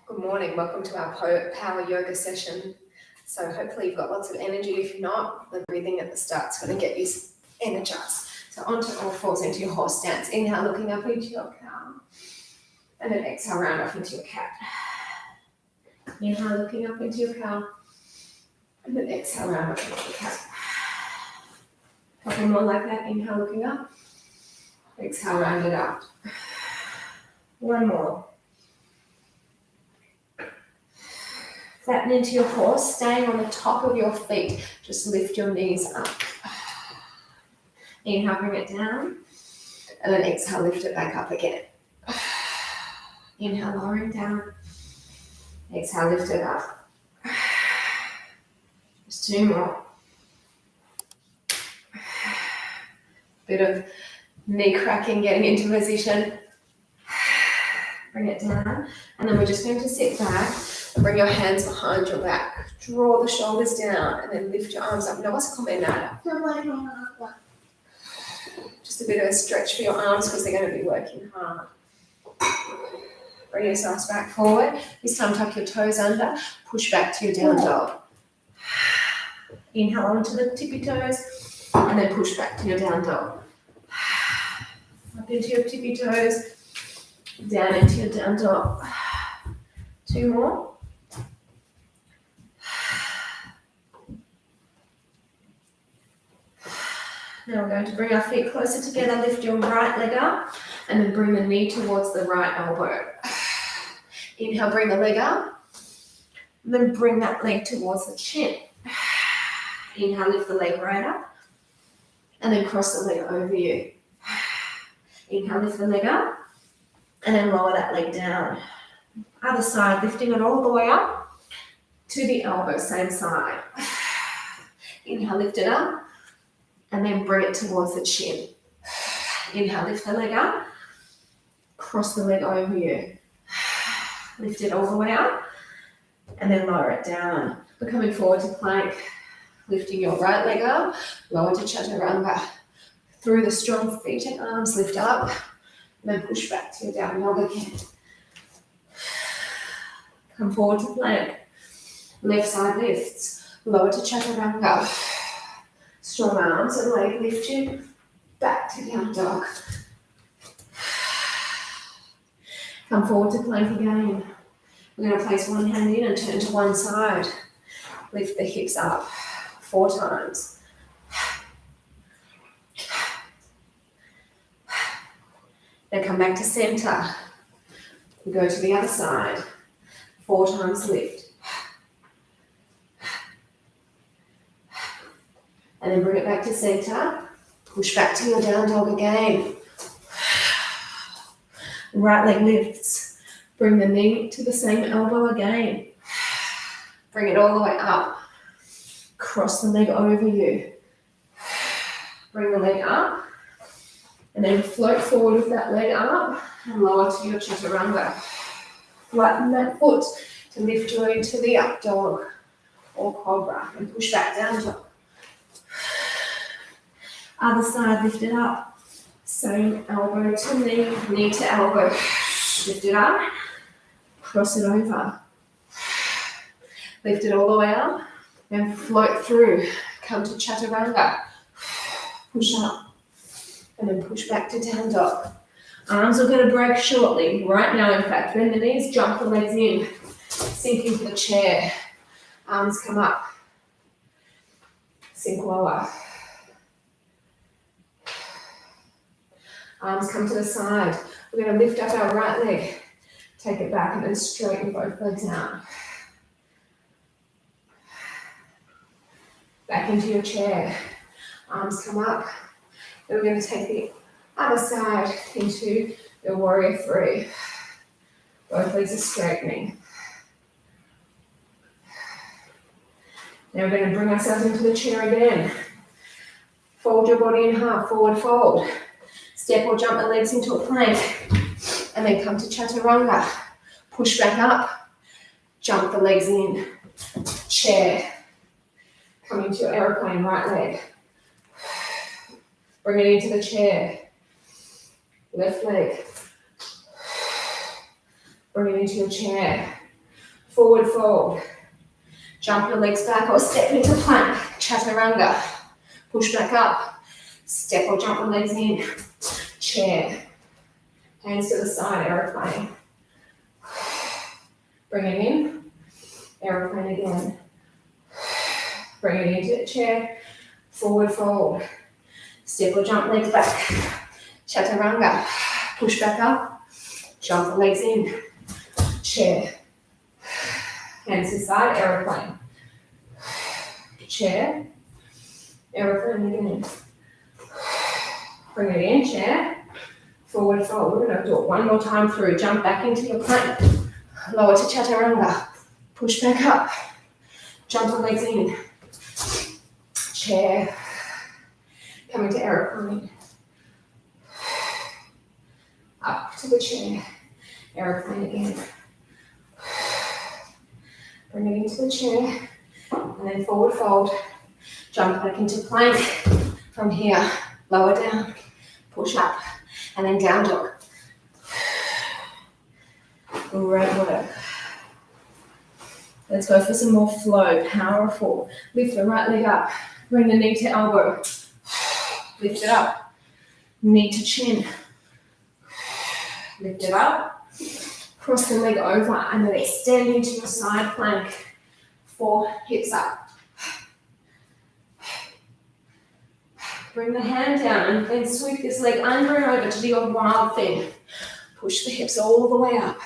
Good morning, welcome to our power yoga session. So hopefully you've got lots of energy. If not, the breathing at the start's going to get you energized. So onto all fours into your horse stance. Inhale, looking up into your cow. And then exhale, round off into your cat. Inhale, looking up into your cow. And then exhale, round off into your cat. A couple more like that. Inhale, looking up. Exhale, round it out. One more. Flatten into your horse, staying on the top of your feet. Just lift your knees up. Inhale, bring it down. And then exhale, lift it back up again. Inhale, lowering down. Exhale, lift it up. Just two more. Bit of knee cracking, getting into position. Bring it down. And then we're just going to sit back. Bring your hands behind your back. Draw the shoulders down and then lift your arms up. No vas a comer nada. Just a bit of a stretch for your arms because they're going to be working hard. Bring yourselves back forward. This time tuck your toes under. Push back to your down dog. Inhale onto the tippy toes and then push back to your down dog. Up into your tippy toes. Down into your down dog. Two more. Now we're going to bring our feet closer together, lift your right leg up, and then bring the knee towards the right elbow. Inhale, bring the leg up, and then bring that leg towards the chin. Inhale, lift the leg right up, and then cross the leg over you. Inhale, lift the leg up, and then lower that leg down. Other side, lifting it all the way up to the elbow, same side. Inhale, lift it up. And then bring it towards the chin. Inhale, lift the leg up. Cross the leg over you. Lift it all the way up. And then lower it down. We're coming forward to plank. Lifting your right leg up. Lower to chaturanga. Through the strong feet and arms, lift up. And then push back to your down dog again. Come forward to plank. Left side lifts. Lower to chaturanga. Strong arms and leg lift you back to down dog. Come forward to plank again. We're going to place one hand in and turn to one side. Lift the hips up 4 times. Then come back to center. We go to the other side. 4 times lift. And then bring it back to center. Push back to your down dog again. Right leg lifts. Bring the knee to the same elbow again. Bring it all the way up. Cross the leg over you. Bring the leg up. And then float forward with that leg up and lower to your chaturanga. Flatten that foot to lift you into the up dog or cobra and push back down dog. Other side, lift it up. Same elbow to knee, knee to elbow. Lift it up. Cross it over. Lift it all the way up. And float through. Come to chaturanga. Push up. And then push back to down dog. Arms are going to break shortly. Right now, in fact. Bend the knees, jump the legs in. Sink into the chair. Arms come up. Sink lower. Arms come to the side. We're going to lift up our right leg. Take it back and then straighten both legs out. Back into your chair. Arms come up. Then we're going to take the other side into your warrior 3. Both legs are straightening. Now we're going to bring ourselves into the chair again. Fold your body in half, forward fold. Step or jump the legs into a plank. And then come to chaturanga. Push back up. Jump the legs in. Chair. Come into your aeroplane right leg. Bring it into the chair. Left leg. Bring it into your chair. Forward fold. Jump your legs back or step into plank. Chaturanga. Push back up. Step or jump the legs in. Chair. Hands to the side, aeroplane. Bring it in. Aeroplane again. Bring it into the chair. Forward fold. Step or jump legs back. Chaturanga. Push back up. Jump the legs in. Chair. Hands to the side, aeroplane. Chair. Aeroplane again. Bring it in, chair. Forward fold. We're going to do it one more time through. Jump back into your plank. Lower to chaturanga. Push back up. Jump the legs in. Chair. Coming to aeroplane. Up to the chair. Aeroplane again. Bring it into the chair. And then forward fold. Jump back into plank. From here, lower down. Push up. And then down dog. Great work. Let's go for some more flow. Powerful. Lift the right leg up. Bring the knee to elbow. Lift it up. Knee to chin. Lift it up. Cross the leg over and then extend into your side plank. 4 hips up. Bring the hand down and then sweep this leg under and over to do your wild thing. Push the hips all the way up.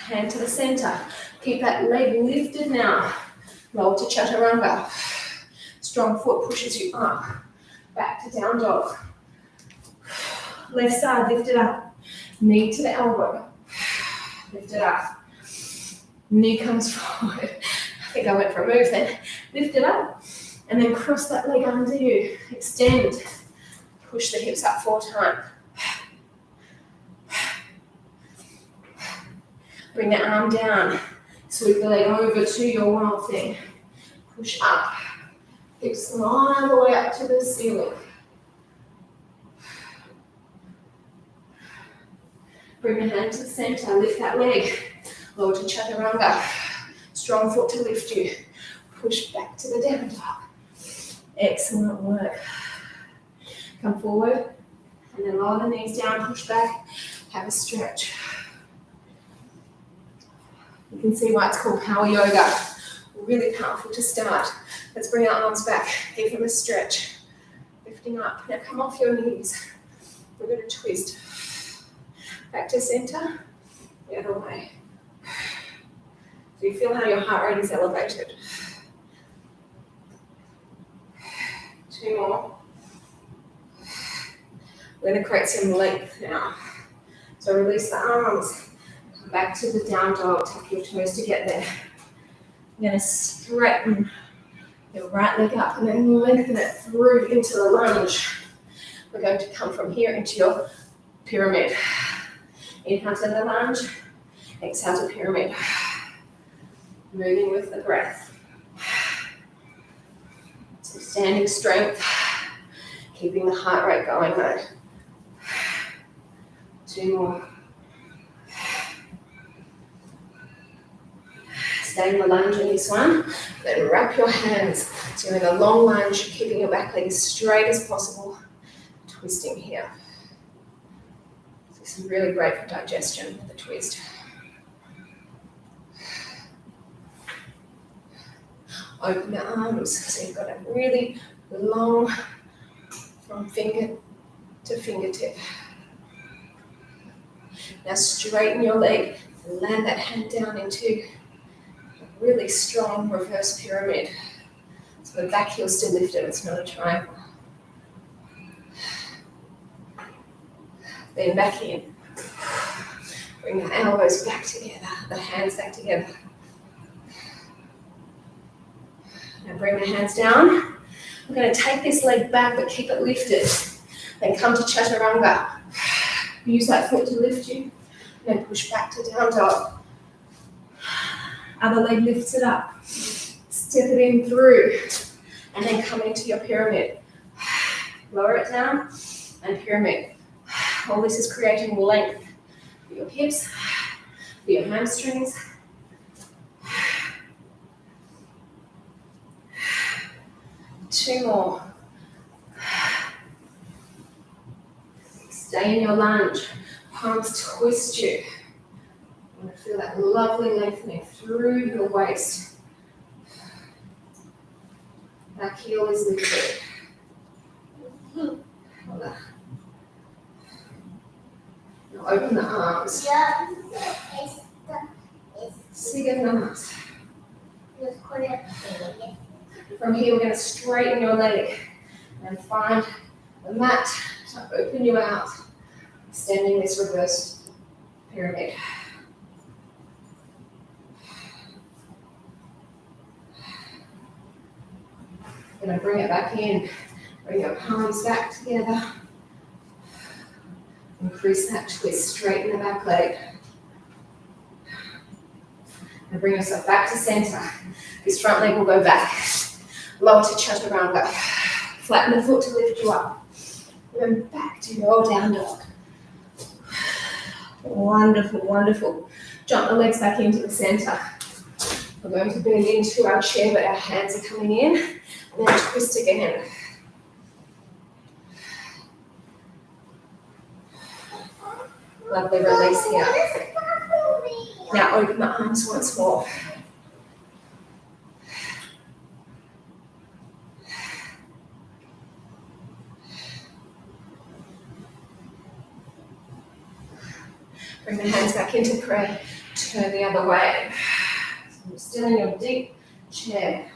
Hand to the center. Keep that leg lifted now. Roll to chaturanga. Strong foot pushes you up. Back to down dog. Left side, lift it up. Knee to the elbow. Lift it up. Knee comes forward. I think I went for a move then. Lift it up. And then cross that leg under you. Extend. Push the hips up 4 times. Bring the arm down. Sweep the leg over to your wild thing. Push up. Hips all the way up to the ceiling. Bring the hand to the center. Lift that leg. Lower to chaturanga. Strong foot to lift you. Push back to the down dog. Excellent work. Come forward. And then lower the knees down. Push back. Have a stretch. You can see why it's called power yoga. Really powerful to start. Let's bring our arms back. Give them a stretch. Lifting up. Now come off your knees. We're going to twist. Back to center. The other way. So you feel how your heart rate is elevated. 2 more. We're going to create some length now. So release the arms. Back to the down dog, tuck your toes to get there. You're going to straighten your right leg up and then lengthen it through into the lunge. We're going to come from here into your pyramid. Inhale to the lunge, exhale to pyramid. Moving with the breath. Some standing strength, keeping the heart rate going though. 2 more. Stay in the lunge in this one, then wrap your hands. So you're in a long lunge, keeping your back leg as straight as possible. Twisting here. This is really great for digestion, the twist. Open the arms, so you've got a really long from finger to fingertip. Now straighten your leg and land that hand down into really strong reverse pyramid. So the back heel's still lifted, it's not a triangle. Then back in. Bring the elbows back together, the hands back together. Now bring the hands down. We're going to take this leg back but keep it lifted. Then come to chaturanga. Use that foot to lift you. Then push back to down dog. Other leg lifts it up. Step it in through. And then come into your pyramid. Lower it down and pyramid. All this is creating length for your hips, for your hamstrings. Two more. Stay in your lunge. Palms twist you. You want to feel that lovely lengthening through your waist. Back heel is lifted. Now open the arms. Sigue más. From here, we're going to straighten your leg and find the mat to open you out, extending this reverse pyramid. Going to bring it back in. Bring your palms back together. Increase that twist, straighten the back leg. And bring yourself back to center. This front leg will go back. Lower to chaturanga. Flatten the foot to lift you up. And then back to your down dog. Wonderful, wonderful. Jump the legs back into the center. We're going to bend into our chair, but our hands are coming in. And then twist again. Lovely release here. Now open the arms once more. Bring the hands back into prayer. Turn the other way. So you're still in your deep chair.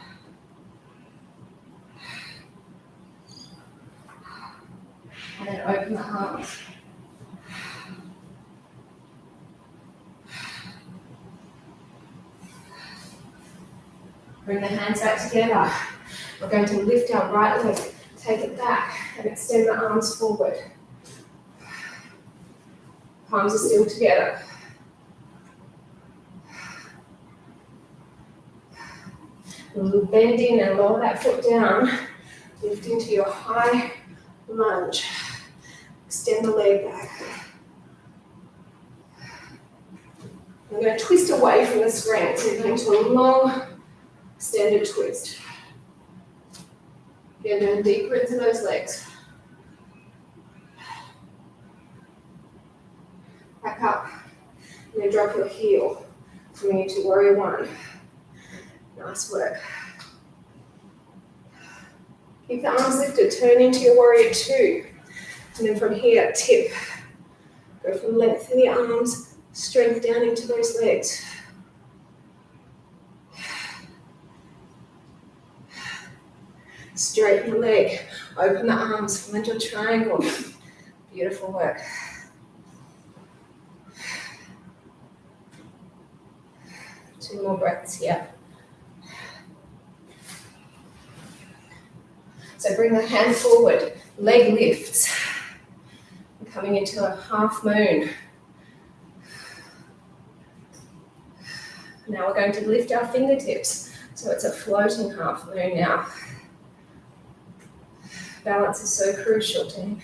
And then open the arms. Bring the hands back together. We're going to lift our right leg, take it back, and extend the arms forward. Palms are still together. Bend in and lower that foot down. Lift into your high lunge. Extend the leg back. We're going to twist away from the screen. So you're going to a long, extended twist. Again, down deeper into those legs. Back up. And then drop your heel. Coming into warrior one. Nice work. Keep the arms lifted. Turn into your warrior two. And then from here, tip. Go from length in the arms, strength down into those legs. Straighten the leg. Open the arms. Find your triangle. Beautiful work. Two more breaths here. So bring the hand forward, leg lifts. We're coming into a half moon. Now we're going to lift our fingertips. So it's a floating half moon now. Balance is so crucial, team.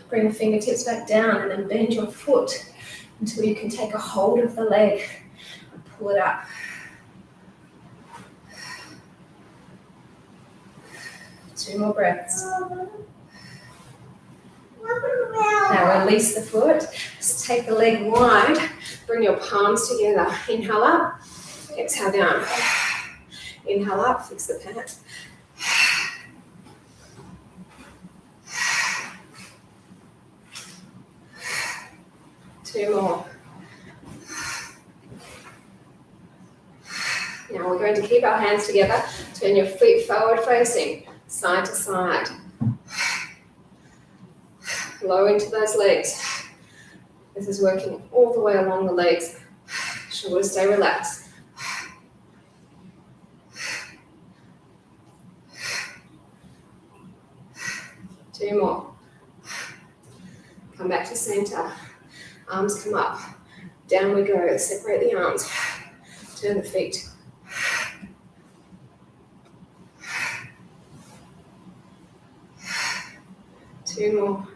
Bring the fingertips back down and then bend your foot until you can take a hold of the leg and pull it up. Two more breaths. Now release the foot. Just take the leg wide. Bring your palms together. Inhale up. Exhale down. Inhale up. Fix the pant. Two more. Now we're going to keep our hands together. Turn your feet forward facing, side to side. Low into those legs. This is working all the way along the legs. Shoulders stay relaxed. Two more. Come back to center. Arms come up. Down we go. Separate the arms. Turn the feet. Two 2 more.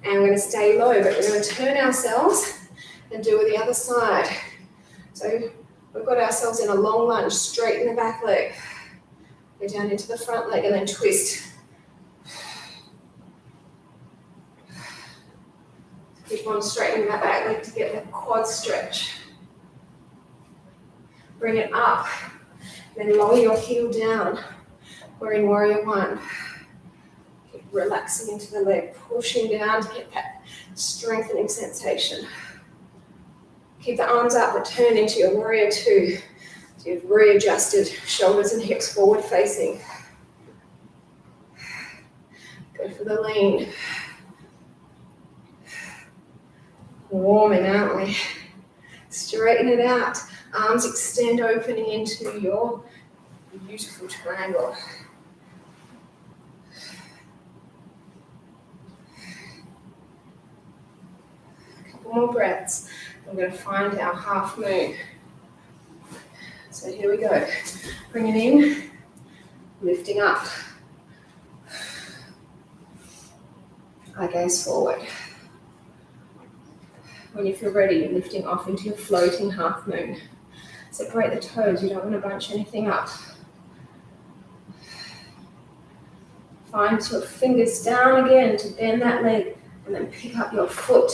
And we're going to stay low, but we're going to turn ourselves and do it the other side. So we've got ourselves in a long lunge, straighten the back leg. Go down into the front leg and then twist. Keep on straightening that back leg to get that quad stretch. Bring it up, then lower your heel down. We're in warrior one. Keep relaxing into the leg, pushing down to get that strengthening sensation. Keep the arms up, but turn into your warrior two. So you've readjusted shoulders and hips forward facing. Go for the lean. Warming, aren't we? Straighten it out. Arms extend, opening into your beautiful triangle. A couple more breaths. We're going to find our half moon. So here we go. Bring it in, lifting up. Eye gaze forward. When you feel ready, you're lifting off into your floating half moon. Separate the toes, you don't want to bunch anything up. Find your fingers down again to bend that leg and then pick up your foot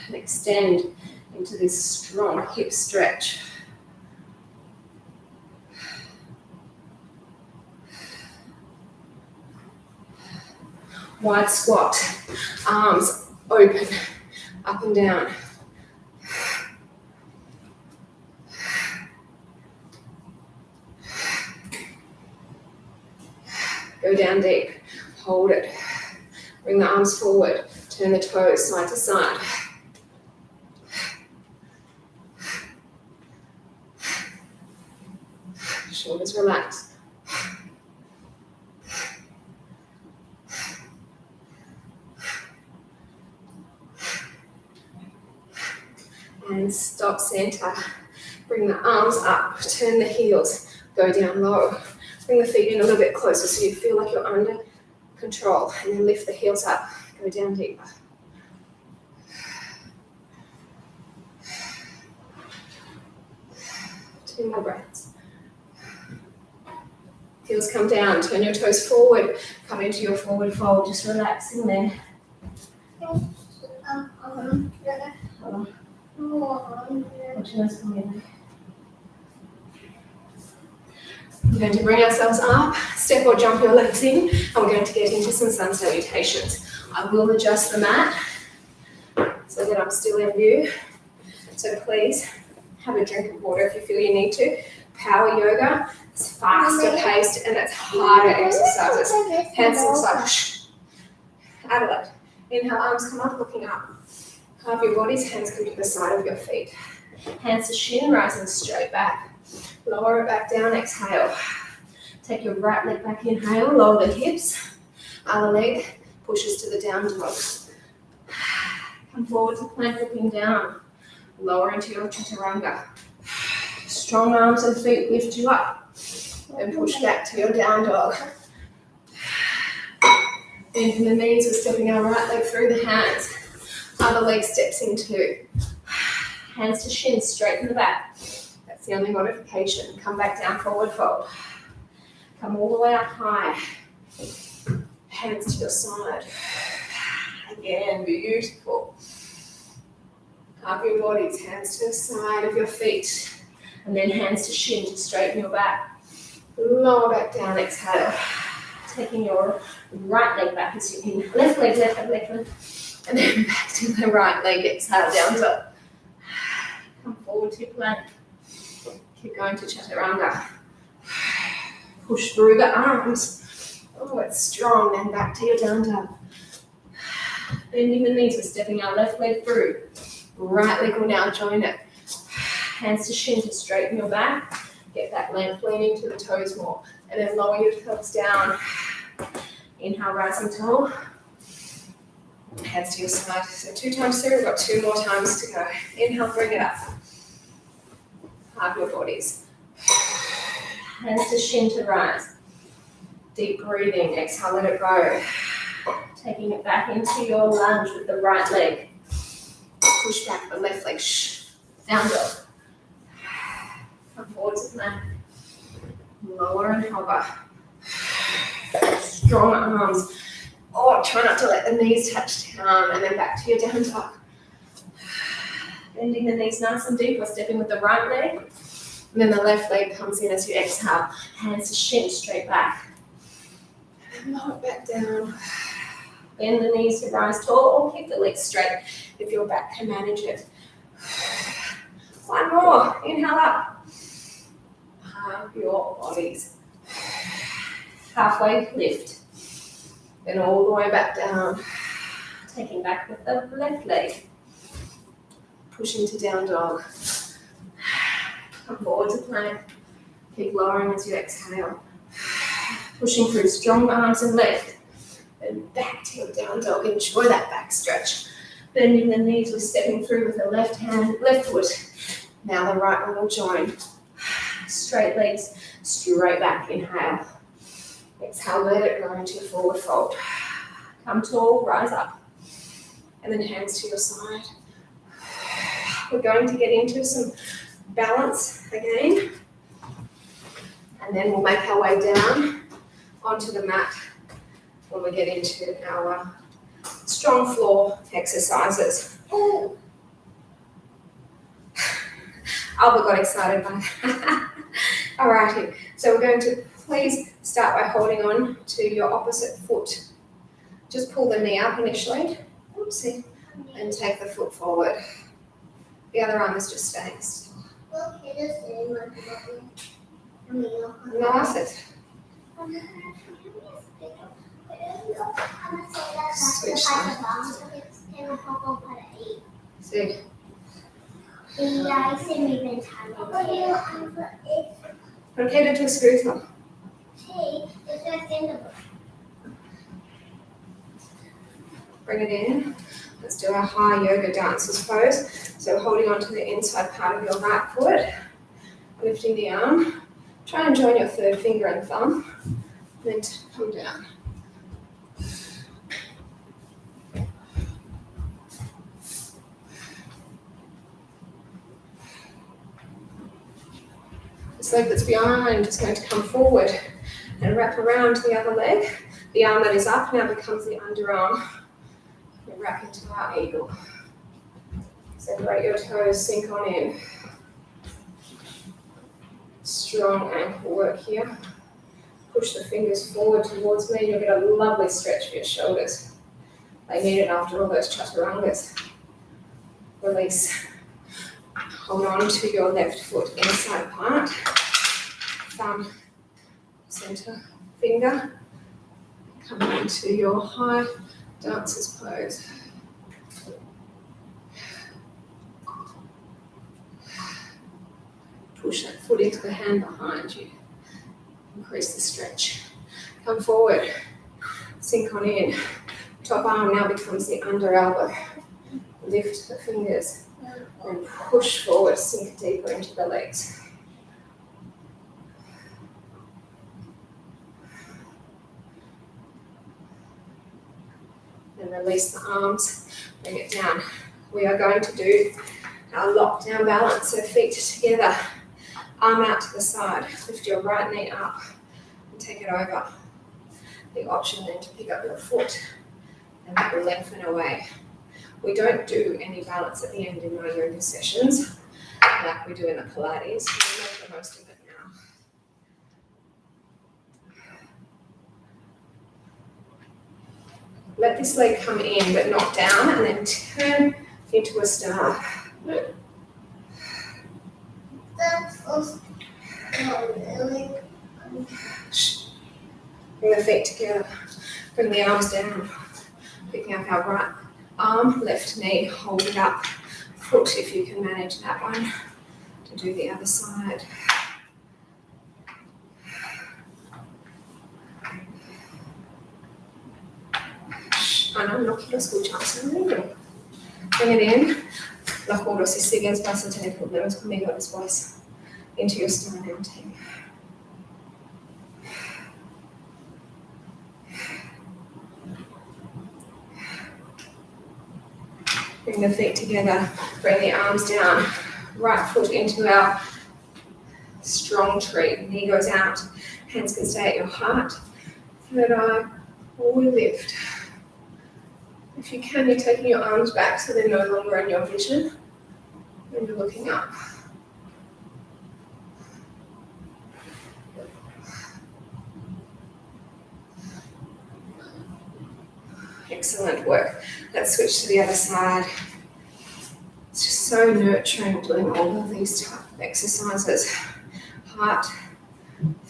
and extend into this strong hip stretch. Wide squat, arms open, up and down. Go down deep, hold it. Bring the arms forward, turn the toes side to side. Shoulders relaxed. And stop center. Bring the arms up, turn the heels, go down low. Bring the feet in a little bit closer so you feel like you're under control. And then lift the heels up, go down deeper. Two more breaths. Heels come down, turn your toes forward, come into your forward fold, just relaxing there. Hold on. Watch your nose come in. We're going to bring ourselves up, step or jump your legs in, and we're going to get into some sun salutations. I will adjust the mat so that I'm still in view. So please have a drink of water if you feel you need to. Power yoga, it's faster paced and it's harder exercises. Hands to the side. Adelaide. Inhale, arms come up, looking up. Half your body's hands come to the side of your feet. Hands to shin, rising straight back. Lower it back down, exhale. Take your right leg back, inhale, lower the hips. Other leg pushes to the down dog. Come forward to plank, looking down. Lower into your chaturanga. Strong arms and feet lift you up. And push back to your down dog. Bend from the knees, we're stepping our right leg through the hands. Other leg steps into. Hands to shins, straighten the back. That's the only modification. Come back down, forward fold. Come all the way up high. Hands to your side. Again, beautiful. Half your bodies, hands to the side of your feet. And then hands to shin to straighten your back. Lower back down, exhale. Taking your right leg back as you inhale. Left leg, left leg, left leg. And then back to the right leg, exhale down to. Come forward to plank. Keep going to chaturanga. Push through the arms. Oh, it's strong. Then back to your down dog. Bending the knees, we're stepping our left leg through. Right leg will now join it. Hands to shin to straighten your back. Get that length, lean into the toes more. And then lower your toes down. Inhale, rising tall. Hands to your side. So 2 times through, we've got 2 more times to go. Inhale, bring it up. Half your bodies. Hands to shin to rise. Deep breathing. Exhale, let it go. Taking it back into your lunge with the right leg. Push back the left leg. Down dog. Come forwards with plank. Lower and hover. Strong arms. Oh, try not to let the knees touch down, and then back to your down dog. Bending the knees nice and deep. We're stepping with the right leg. And then the left leg comes in as you exhale. Hands to shin, straight back. And lower it back down. Bend the knees to rise tall, or keep the legs straight if your back can manage it. One more. Inhale up. Halve your bodies. Halfway lift. Then all the way back down. Taking back with the left leg. Push into down dog. Come forward to plank. Keep lowering as you exhale. Pushing through strong arms and left. Then back to your down dog. Enjoy that back stretch. Bending the knees, we're stepping through with the left hand, left foot. Now the right one will join. Straight legs, straight back. Inhale. Exhale, let it go into your forward fold. Come tall, rise up. And then hands to your side. We're going to get into some balance again. And then we'll make our way down onto the mat when we get into our strong floor exercises. Oh. Albert got excited by that. Alrighty, so we're going to please start by holding on to your opposite foot. Just pull the knee up initially. Oopsie. And take the foot forward. The other arm is just staying still. Nice. Switch sides. See. Rotate it to a scooter. Bring it in. Let's do our high yoga dancers pose. So holding on to the inside part of your right foot, lifting the arm. Try and join your third finger and thumb. Then come down. This leg that's behind is going to come forward and wrap around the other leg. The arm that is up now becomes the underarm. And wrap into our eagle. Separate your toes, sink on in. Strong ankle work here. Push the fingers forward towards me. You'll get a lovely stretch for your shoulders. They need it after all those chaturangas. Release. Hold on to your left foot inside part. Thumb, center finger. Come into your high dancer's pose. Push that foot into the hand behind you. Increase the stretch. Come forward. Sink on in. Top arm now becomes the under elbow. Lift the fingers and push forward. Sink deeper into the legs. And release the arms. Bring it down. We are going to do our lockdown balance. So feet together. Arm out to the side. Lift your right knee up and take it over. The option then to pick up your foot and that will lengthen away. We don't do any balance at the end in our yoga sessions like we do in the Pilates. We make the most of it now. Let this leg come in but not down and then turn into a star. Bring the feet together. Bring the arms down. Picking up our right arm, left knee, hold it up. Foot, if you can manage that one, to do the other side. No quiero escucharse. Bring it in. Lo juro, si sigues vas a tener problemas conmigo después. Into your sternum team. Bring the feet together, bring the arms down, right foot into our strong tree. Knee goes out, hands can stay at your heart. Third eye, or we lift. If you can, you're taking your arms back so they're no longer in your vision, and you're looking up. Excellent work. Let's switch to the other side. It's just so nurturing doing all of these type of exercises. Heart,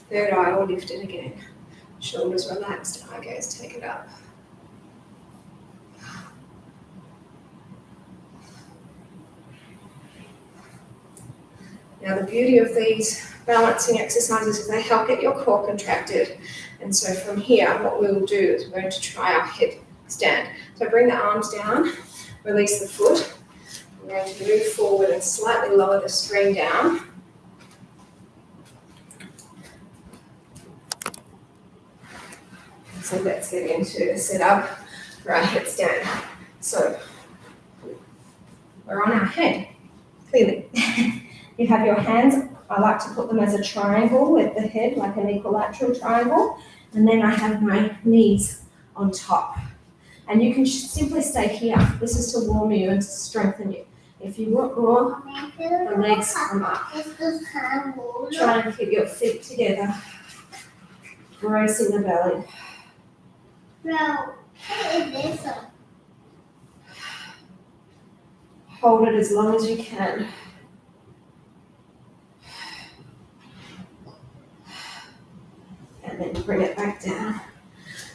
third eye all lifted again. Shoulders relaxed, eye gaze, take it up. Now the beauty of these balancing exercises is they help get your core contracted. And so from here, what we will do is we're going to try our headstand. So bring the arms down, release the foot. We're going to move forward and slightly lower the string down. So let's get into a setup for our headstand. So we're on our head, clearly. You have your hands, I like to put them as a triangle with the head, like an equilateral triangle. And then I have my knees on top. And you can simply stay here. This is to warm you and to strengthen you. If you want more, the legs come up. Try and keep your feet together. Bracing the belly. Bro, what is this? Hold it as long as you can. And then bring it back down.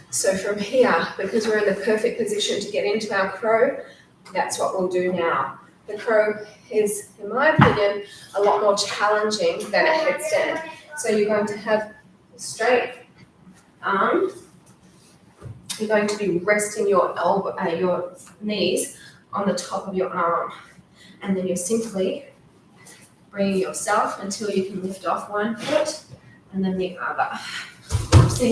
So from here, because we're in the perfect position to get into our crow, that's what we'll do now. The crow is, in my opinion, a lot more challenging than a headstand. So you're going to have a straight arm. You're going to be resting your your knees on the top of your arm. And then you're simply bringing yourself until you can lift off one foot and then the other. See?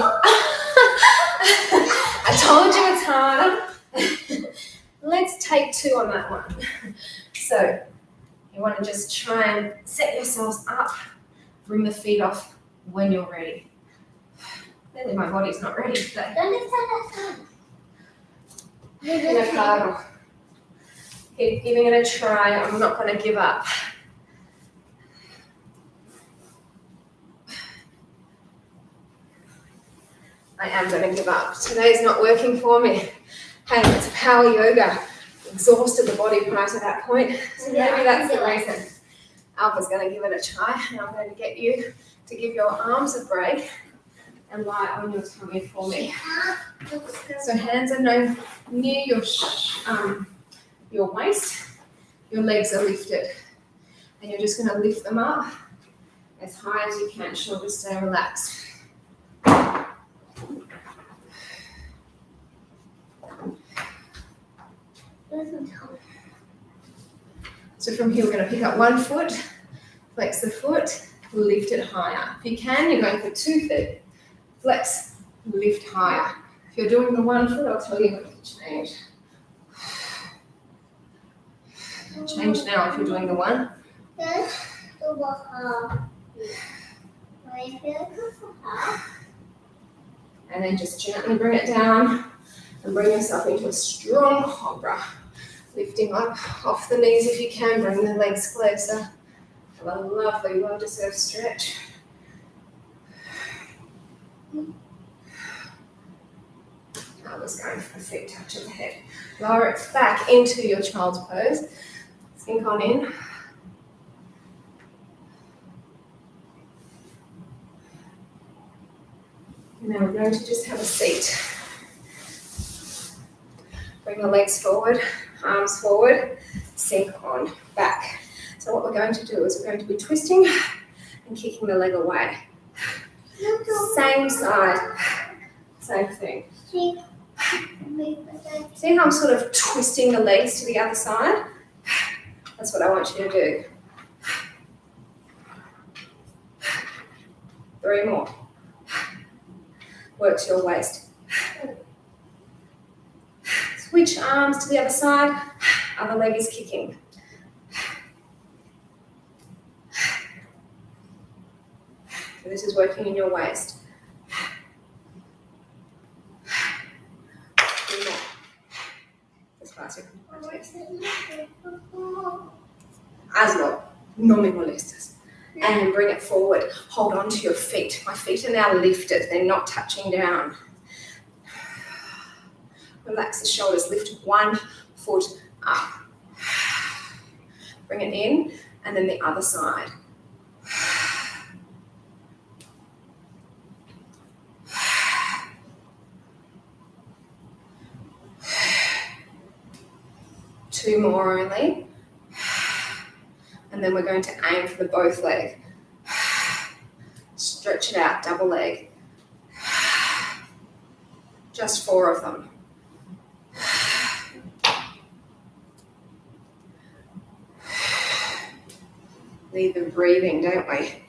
I told you it's harder. Let's take two on that one. So you want to just try and set yourselves up. Bring the feet off when you're ready. Clearly my body's not ready today. Keep giving it a try. I'm not going to give up. I am going to give up. Today's not working for me. Hey, it's power yoga. Exhausted the body prior to that point. So maybe that's the reason. Alpha's going to give it a try, and I'm going to get you to give your arms a break and lie on your tummy for me. So hands are near your waist. Your legs are lifted. And you're just going to lift them up as high as you can. Shoulders stay relaxed. So from here, we're going to pick up one foot, flex the foot, lift it higher. If you can, you're going for 2 feet. Flex, lift higher. If you're doing the 1 foot, I'll tell you when to change. Change now if you're doing the 1. And then just gently bring it down and bring yourself into a strong cobra. Lifting up off the knees if you can, bring the legs closer. Have a lovely, well-deserved stretch. I was going for a feet touch of the head. Lower it back into your child's pose. Sink on in. And now we're going to just have a seat. Bring the legs forward, arms forward, sink on back. So what we're going to do is we're going to be twisting and kicking the leg away. Same side, same thing. See how I'm sort of twisting the legs to the other side? That's what I want you to do. 3 more. Work to your waist. Switch arms to the other side. Other leg is kicking. So this is working in your waist. Hazlo. No me molestes. And bring it forward. Hold on to your feet. My feet are now lifted. They're not touching down. Relax the shoulders. Lift one foot up. Bring it in. And then the other side. Two more only. And then we're going to aim for the both leg. Stretch it out, double leg. Just 4 of them. Need the breathing, don't we?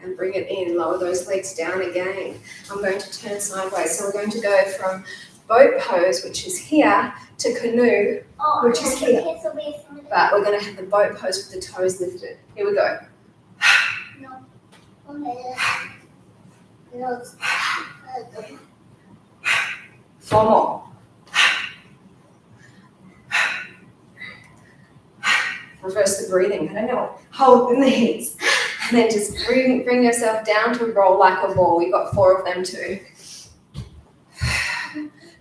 And bring it in, lower those legs down again. I'm going to turn sideways. So we're going to go from boat pose, which is here, to canoe, which is here. But we're going to have the boat pose with the toes lifted. Here we go. No. 4 more. Reverse the breathing. I don't know. Hold the knees. And then just bring yourself down to roll like a ball. You've got 4 of them too.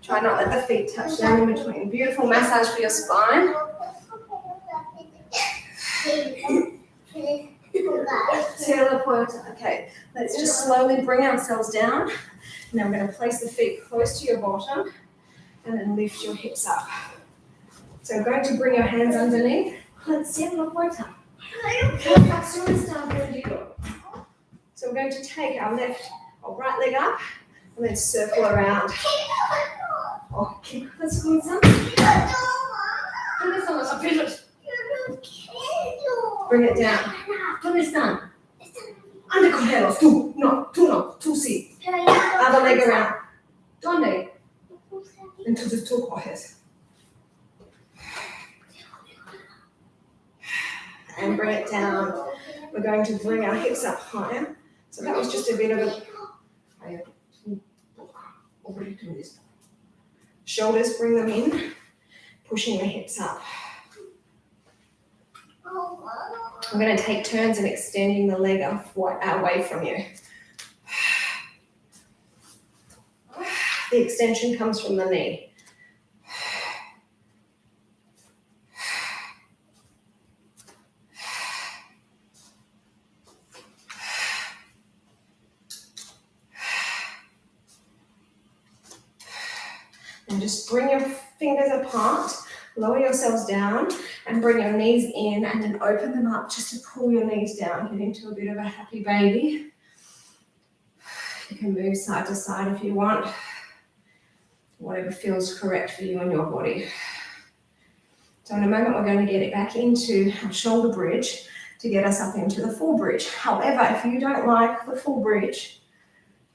Try not let the feet touch down in between. Beautiful massage for your spine. Okay, let's just slowly bring ourselves down. Now we're going to place the feet close to your bottom and then lift your hips up. So we're going to bring your hands underneath. Let's see la puerta. So we're going to take our left or right leg up and then circle around. Okay, let's go inside. Bring it down. ¿Dónde están? Ande cogerlos. Tú no, tú sí. Other leg around. ¿Dónde? Entonces tú coges. And bring it down. We're going to bring our hips up higher. So that was just a bit of a... Shoulders, bring them in. Pushing the hips up. I'm going to take turns in extending the leg away from you. The extension comes from the knee. And just bring your fingers apart, lower yourselves down, and bring your knees in, and then open them up just to pull your knees down. Get into a bit of a happy baby. You can move side to side if you want. Whatever feels correct for you and your body. So in a moment, we're going to get it back into our shoulder bridge to get us up into the full bridge. However, if you don't like the full bridge,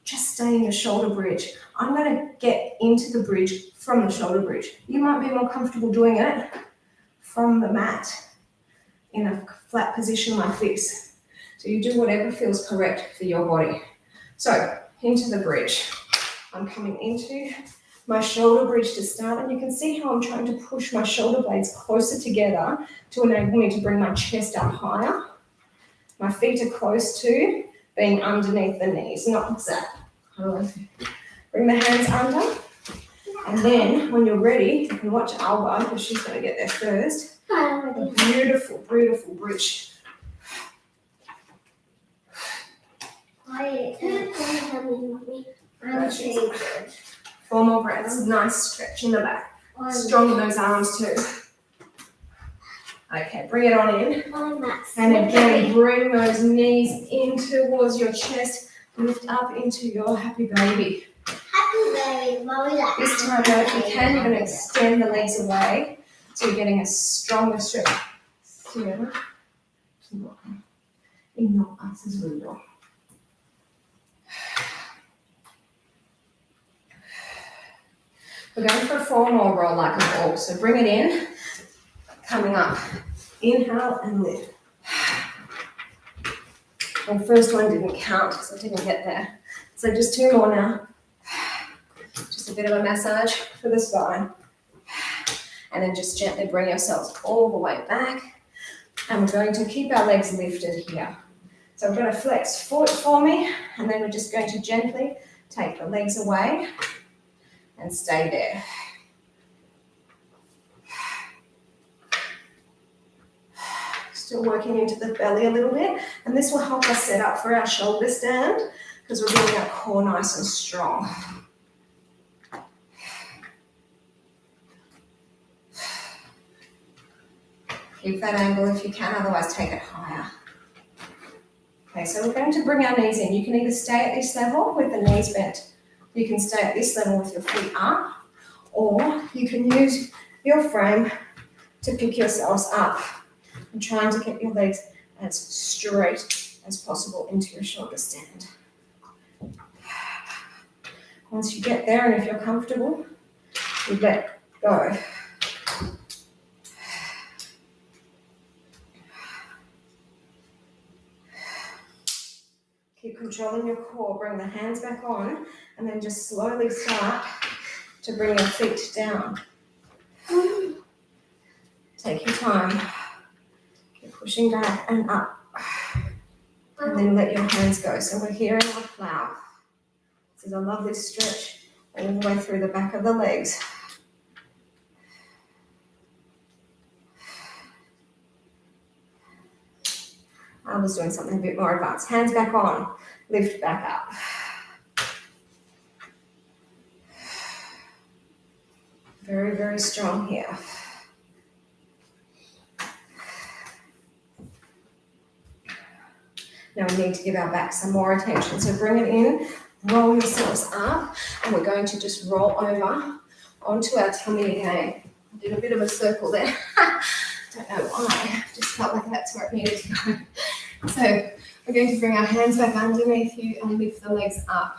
just stay in your shoulder bridge. I'm going to get into the bridge from the shoulder bridge. You might be more comfortable doing it from the mat in a flat position like this. So you do whatever feels correct for your body. So into the bridge. I'm coming into my shoulder bridge to start, and you can see how I'm trying to push my shoulder blades closer together to enable me to bring my chest up higher. My feet are close to being underneath the knees, not exact. Bring the hands under, and then when you're ready, you can watch Alba because she's going to get there first. A beautiful, beautiful bridge. Four more breaths. Nice stretch in the back. Strong in those arms too. Okay, bring it on in. And again, bring those knees in towards your chest. Lift up into your happy baby. Happy baby, mommy. This time, though, if you can, you're going to extend the legs away. So you're getting a stronger stretch. Cierra. Y no haces ruido. We're going for a 4 more roll like a ball. So bring it in, coming up. Inhale and lift. And the first one didn't count because I didn't get there. So just 2 more now. Just a bit of a massage for the spine. And then just gently bring yourselves all the way back. And we're going to keep our legs lifted here. So we're going to flex forward for me, and then we're just going to gently take the legs away and stay there. Still working into the belly a little bit, and this will help us set up for our shoulder stand because we're getting our core nice and strong. Keep that angle if you can, otherwise take it higher. Okay, so we're going to bring our knees in. You can either stay at this level with the knees bent. You can stay at this level with your feet up, or you can use your frame to pick yourselves up and trying to get your legs as straight as possible into your shoulder stand. Once you get there, and if you're comfortable, you let go. Keep controlling your core, bring the hands back on, and then just slowly start to bring your feet down. Take your time. Keep pushing back and up. And then let your hands go. So we're here in our plow. This is a lovely stretch all the way through the back of the legs. I was doing something a bit more advanced. Hands back on, lift back up. Very, very strong here. Now we need to give our back some more attention. So bring it in, roll yourselves up, and we're going to just roll over onto our tummy again. I did a bit of a circle there. Don't know why, just felt like that's where it needed to go. So we're going to bring our hands back underneath you and lift the legs up.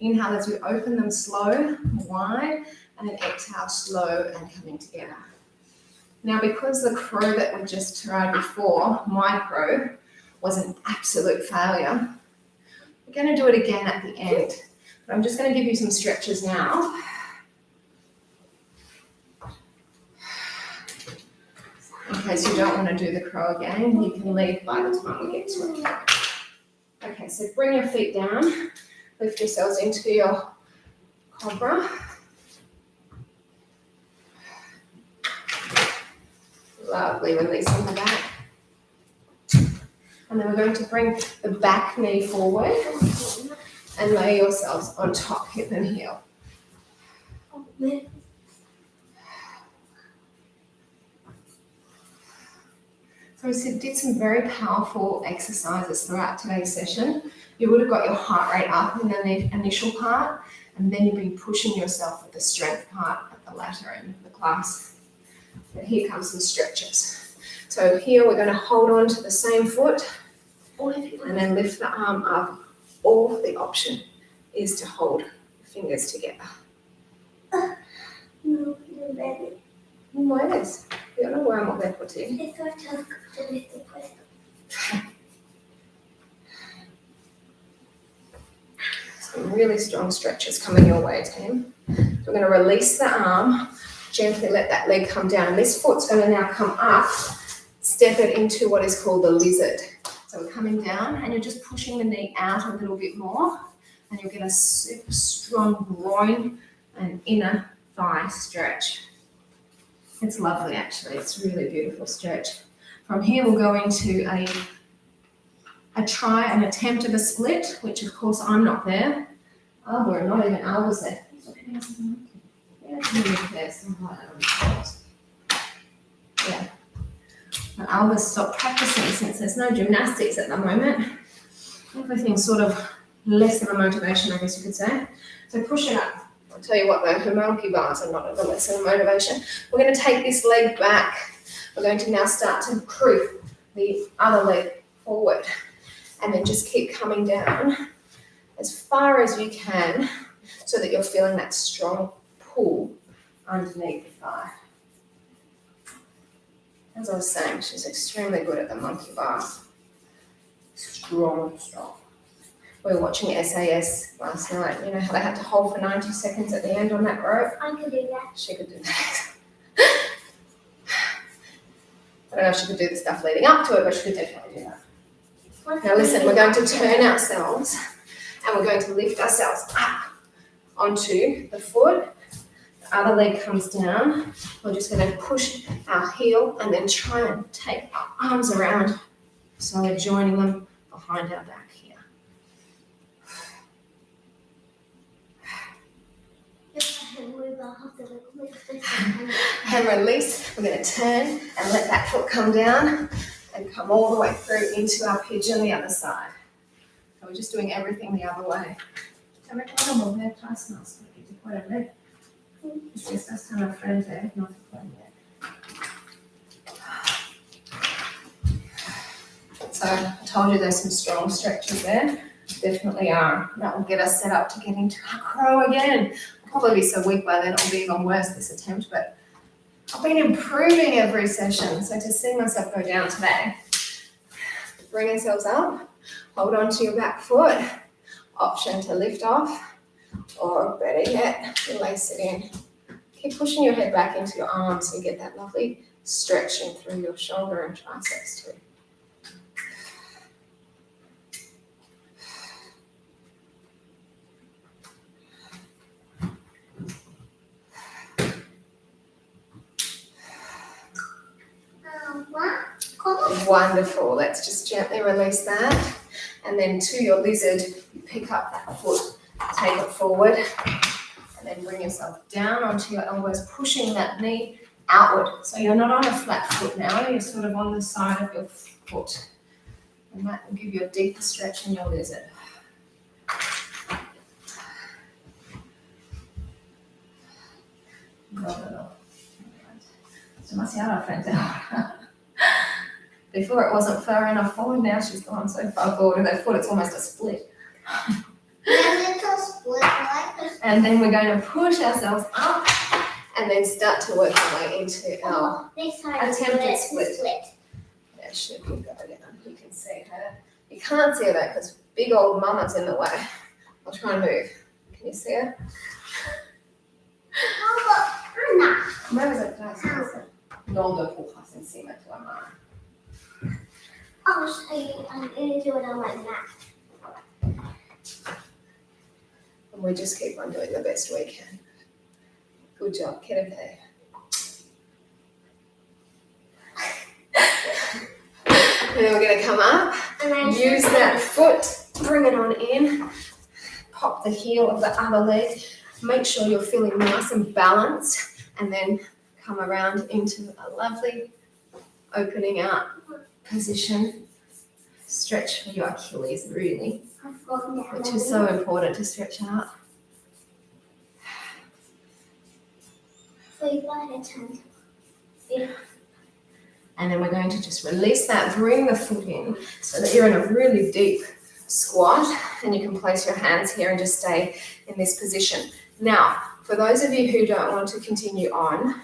Inhale as we open them slow, wide, and then exhale slow and coming together. Now because the crow that we just tried before, my crow, was an absolute failure, we're going to do it again at the end. But I'm just going to give you some stretches now. In case you don't want to do the crow again, you can leave by the time we get to it. Okay, so bring your feet down, lift yourselves into your cobra. Lovely, releasing the back. And then we're going to bring the back knee forward and lay yourselves on top, hip and heel. So we did some very powerful exercises throughout today's session. You would have got your heart rate up in the initial part, and then you've been pushing yourself with the strength part at the latter end of the class. But here comes some stretches. So here we're going to hold on to the same foot and then lift the arm up, or the option is to hold the fingers together. No, you're ready. Puedes. Yo no voy a mover por ti. Esto está en este puesto. Some really strong stretches coming your way, team. So we're going to release the arm, gently let that leg come down. This foot's going to now come up, step it into what is called the lizard. So we're coming down and you're just pushing the knee out a little bit more, and you'll get a super strong groin and inner thigh stretch. It's lovely actually, it's a really beautiful stretch. From here we'll go into an attempt of a split, which of course I'm not there. Alba, not even Alba's there. Yeah. But Alba's stopped practicing since there's no gymnastics at the moment. Everything's sort of less of a motivation, I guess you could say. So push it up. I'll tell you what though, her monkey bars are not the lesson of motivation. We're going to take this leg back. We're going to now start to creep the other leg forward, and then just keep coming down as far as you can so that you're feeling that strong pull underneath the thigh. As I was saying, she's extremely good at the monkey bar. Strong. We were watching SAS last night. You know how they had to hold for 90 seconds at the end on that rope? I could do that. She could do that. I don't know if she could do the stuff leading up to it, but she could definitely do that. Now listen, we're going to turn ourselves and we're going to lift ourselves up onto the foot. The other leg comes down. We're just going to push our heel and then try and take our arms around so we're joining them behind our back here. And release. We're going to turn and let that foot come down and come all the way through into our pigeon the other side. So we're just doing everything the other way. Tamara, ¿cómo mover atrás más? Porque te puede ver. Si estás tan al frente, no te pueden ver. So I told you there's some strong stretches there. Definitely are. That will get us set up to get into our crow again. I'll probably be so weak by then it'll be even worse this attempt, but I've been improving every session. So to see myself go down today, bring ourselves up, hold on to your back foot, option to lift off, or better yet, lace it in. Keep pushing your head back into your arms so you get that lovely stretching through your shoulder and triceps too. Wonderful. Let's just gently release that. And then to your lizard, you pick up that foot, take it forward, and then bring yourself down onto your elbows, pushing that knee outward. So you're not on a flat foot now, you're sort of on the side of your foot. And that will give you a deeper stretch in your lizard. No. Es demasiado al frente ahora. Before it wasn't far enough forward, now she's gone so far forward with her foot, it's almost a split. And then we're going to push ourselves up and then start to work our way into our attempted split. There she go again. You can see her. You can't see her though because big old mama's in the way. I'll try and move. Can you see her? Where is it? No lo empujas encima de tu mamá. I'll show you. I'm going to do it on my mat. And we just keep on doing the best we can. Good job, Kenneth. And then we're going to come up, use that foot, bring it on in, pop the heel of the other leg, make sure you're feeling nice and balanced, and then come around into a lovely opening out position. Stretch for your Achilles, really, which is so important to stretch out. So you got it, yeah. And then we're going to just release that, bring the foot in so that you're in a really deep squat and you can place your hands here and just stay in this position. Now, for those of you who don't want to continue on,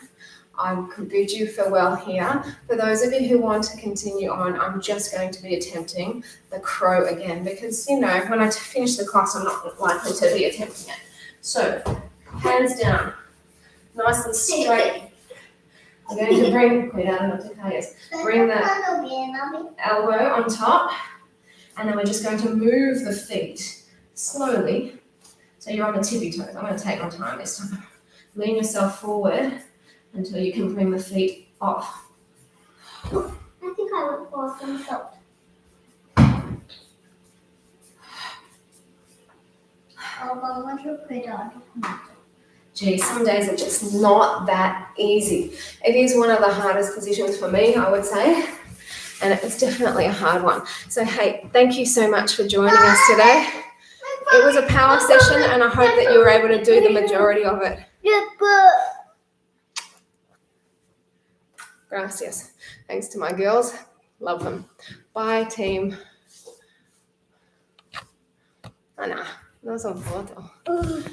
I could bid you farewell here. For those of you who want to continue on, I'm just going to be attempting the crow again because, you know, when I finish the class, I'm not likely to be attempting it. So, hands down, nice and straight. I'm going to bring that elbow on top, and then we're just going to move the feet slowly. So you're on the tippy toes. I'm going to take my time this time. Lean yourself forward until you can bring the feet off. I think I would fall some salt. Gee, some days are just not that easy. It is one of the hardest positions for me, I would say, and it's definitely a hard one. So, hey, thank you so much for joining us today. It was a power session, and I hope that you were able to do the majority of it. Gracias. Thanks to my girls. Love them. Bye, team. Ana, no son fotos.